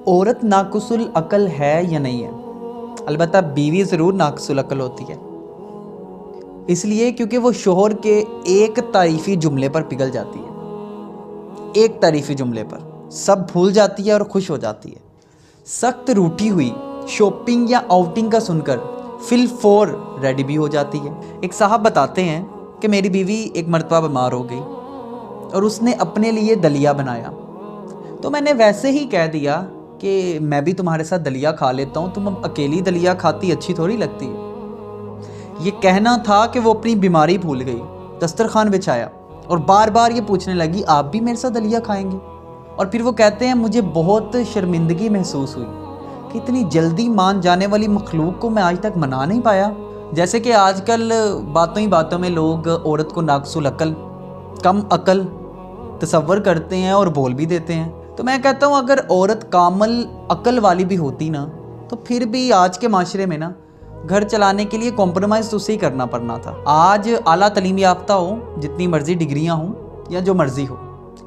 عورت ناقص العقل ہے یا نہیں ہے؟ البتہ بیوی ضرور ناقص العقل ہوتی ہے، اس لیے کیونکہ وہ شوہر کے ایک تعریفی جملے پر پگھل جاتی ہے، ایک تعریفی جملے پر سب بھول جاتی ہے اور خوش ہو جاتی ہے۔ سخت روٹھی ہوئی شاپنگ یا آؤٹنگ کا سن کر فی الفور ریڈی بھی ہو جاتی ہے۔ ایک صاحب بتاتے ہیں کہ میری بیوی ایک مرتبہ بیمار ہو گئی اور اس نے اپنے لیے دلیا بنایا، تو میں نے ویسے ہی کہہ دیا کہ میں بھی تمہارے ساتھ دلیا کھا لیتا ہوں، تم اب اکیلی دلیا کھاتی اچھی تھوڑی لگتی ہے۔ یہ کہنا تھا کہ وہ اپنی بیماری بھول گئی، دسترخوان بچھایا اور بار بار یہ پوچھنے لگی آپ بھی میرے ساتھ دلیا کھائیں گے؟ اور پھر وہ کہتے ہیں مجھے بہت شرمندگی محسوس ہوئی کہ اتنی جلدی مان جانے والی مخلوق کو میں آج تک منا نہیں پایا۔ جیسے کہ آج کل باتوں ہی باتوں میں لوگ عورت کو ناقص العقل، کم عقل تصور کرتے ہیں اور بول بھی دیتے ہیں۔ تو میں کہتا ہوں اگر عورت کامل عقل والی بھی ہوتی نا تو پھر بھی آج کے معاشرے میں نا گھر چلانے کے لیے کمپرومائز تو اسے ہی کرنا پڑنا تھا۔ آج اعلیٰ تعلیم یافتہ ہو، جتنی مرضی ڈگریاں ہوں یا جو مرضی ہو،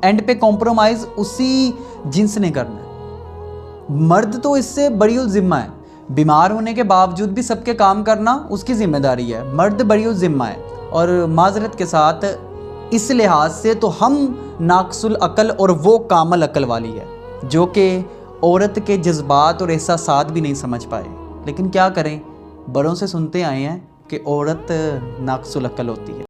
اینڈ پہ کمپرومائز اسی جنس نے کرنا ہے۔ مرد تو اس سے بری الذمہ ہے، بیمار ہونے کے باوجود بھی سب کے کام کرنا اس کی ذمہ داری ہے، مرد بری الذمہ ہے۔ اور معذرت کے ساتھ اس لحاظ سے تو ہم ناقص العقل اور وہ کامل عقل والی ہے جو کہ عورت کے جذبات اور احساسات بھی نہیں سمجھ پائے۔ لیکن کیا کریں، بڑوں سے سنتے آئے ہیں کہ عورت ناقص العقل ہوتی ہے۔